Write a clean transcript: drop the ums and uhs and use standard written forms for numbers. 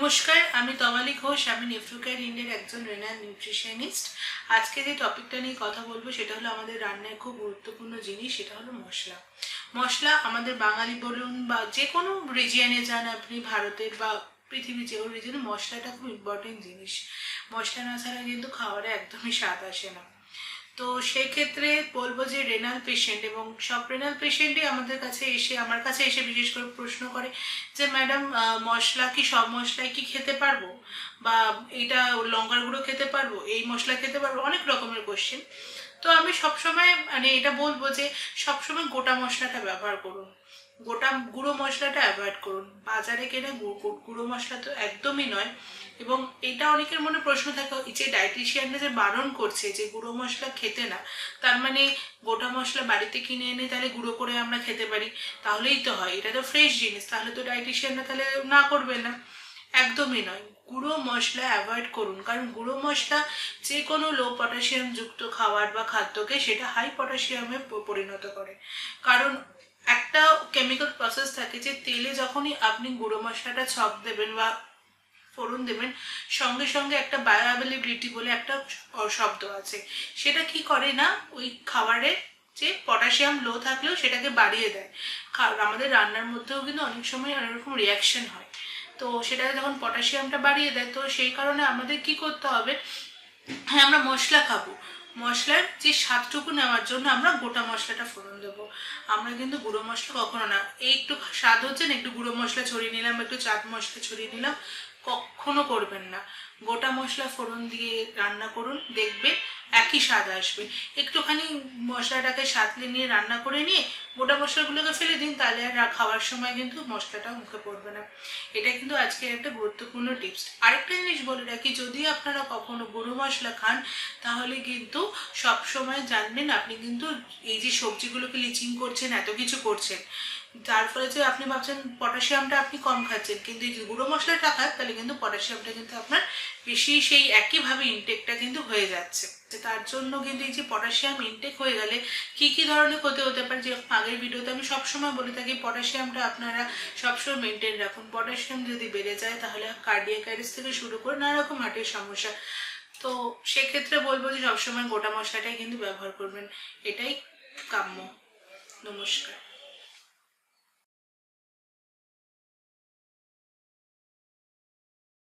নমস্কার, আমি তমালি ঘোষ। আমি নেফ্রোকেয়ার ইন্ডিয়ার একজন রেনাল নিউট্রিশনিস্ট। আজকে যে টপিকটা নিয়ে কথা বলবো সেটা হলো আমাদের রান্নায় খুব গুরুত্বপূর্ণ জিনিস, সেটা হলো মশলা। মশলা আমাদের বাঙালি বলুন বা যে কোনো রিজিয়নে যান আপনি, ভারতের বা পৃথিবীর যে কোনো রিজিয়নে, মশলাটা খুব ইম্পর্টেন্ট জিনিস। মশলা না ছাড়া কিন্তু খাবারে একদমই স্বাদ আসে না। তো সেই ক্ষেত্রে বলবো যে রেনাল পেশেন্ট এবং সব রেনাল পেশেন্টই আমার কাছে এসে বিশেষ করে প্রশ্ন করে যে ম্যাডাম, মশলা কি সব মশলাই কি খেতে পারবো, বা এটা লঙ্কার গুঁড়ো খেতে পারবো, এই মশলা খেতে পারবো, অনেক রকমের কোশ্চেন। তো আমি সবসময় এটা বলবো যে সবসময় গোটা মশলাটা ব্যবহার করুন, গোটা গুঁড়ো মশলাটা অ্যাভয়েড করুন। বাজারে কেনা গুঁড়ো মশলা তো একদমই নয়। এবং এটা অনেকের মনে প্রশ্ন থাকে যে ডায়েটিশিয়ানরা যে বারণ করছে যে গুঁড়ো মশলা খেতে না, তার মানে গোটা মশলা বাড়িতে কিনে এনে তাহলে গুঁড়ো করে আমরা খেতে পারি, তাহলেই তো হয়, এটা তো ফ্রেশ জিনিস, তাহলে তো ডায়েটিশিয়ানরা তাহলে না করবে না। একদমই নয়, গুঁড়ো মশলা অ্যাভয়েড করুন, কারণ গুঁড়ো মশলা যে কোনো লো পটাশিয়াম যুক্ত খাবার বা খাদ্যকে সেটা হাই পটাশিয়ামে পরিণত করে। কারণ একটা কেমিক্যাল প্রসেস থাকে যে তেলে যখনই আপনি গুঁড়ো মশলাটা ছক দেবেন বা ফোড়ন দেবেন, সঙ্গে সঙ্গে একটা বায়ো অ্যাভেলেবিলিটি বলে একটা শব্দ আছে, সেটা কি করে না, ওই খাবারে যে পটাশিয়াম লো থাকলেও সেটাকে বাড়িয়ে দেয়। আমাদের রান্নার মধ্যেও কিন্তু অনেক সময় অনেক রকম রিয়াকশন হয়, তো সেটা যখন পটাশিয়ামটা বাড়িয়ে দেয়, তো সেই কারণে আমাদের কি করতে হবে, হ্যাঁ আমরা মশলা খাবো, মশলার যে স্বাদটুকু নেওয়ার জন্য আমরা গোটা মশলাটা ফোড়ন দেবো। আমরা কিন্তু গুঁড়ো মশলা কখনো না, এই একটু স্বাদ হচ্ছে না একটু গুঁড়ো মশলা ছড়িয়ে নিলাম, একটু চাট মশলা ছড়িয়ে নিলাম, কখনো করবেন না। গোটা মশলা ফোড়ন দিয়ে রান্না করুন, দেখবে একই স্বাদ আসবে। একটুখানি মশলাটাকে সাঁতলে নিয়ে রান্না করে নিয়ে গোটা মশলাগুলোকে ফেলে দিন, তাহলে আর খাওয়ার সময় কিন্তু মশলাটা মুখে পড়বে না। এটা কিন্তু আজকের একটা গুরুত্বপূর্ণ টিপস। আরেকটা জিনিস বলে রাখি, যদি আপনারা কখনো গুঁড়ো মশলা খান তাহলে কিন্তু সব সময় জানবেন আপনি কিন্তু এই যে সবজিগুলোকে লিচিং করছেন, এত কিছু করছেন, যার ফলে যে আপনি ভাবছেন পটাশিয়ামটা আপনি কম খাচ্ছেন, কিন্তু এই যে গুঁড়ো মশলাটা খান তাহলে কিন্তু পটাশিয়ামটা কিন্তু আপনার বেশি সেই একইভাবে ইনটেকটা কিন্তু হয়ে যাচ্ছে। তার জন্য কিন্তু এই যে পটাশিয়াম ইনটেক হয়ে গেলে কি কি ধরনের ক্ষতি হতে পারে, যে আগের ভিডিওতে আমি সবসময় বলে থাকি পটাশিয়ামটা আপনারা সবসময় মেনটেন রাখুন। পটাশিয়াম যদি বেড়ে যায় তাহলে কার্ডিয়াক অ্যারেস্ট থেকে শুরু করে নানা রকম হার্টের সমস্যা। তো সেক্ষেত্রে বলবো যে সবসময় গোটা মশলাটাই কিন্তু ব্যবহার করবেন, এটাই কাম্য। নমস্কার।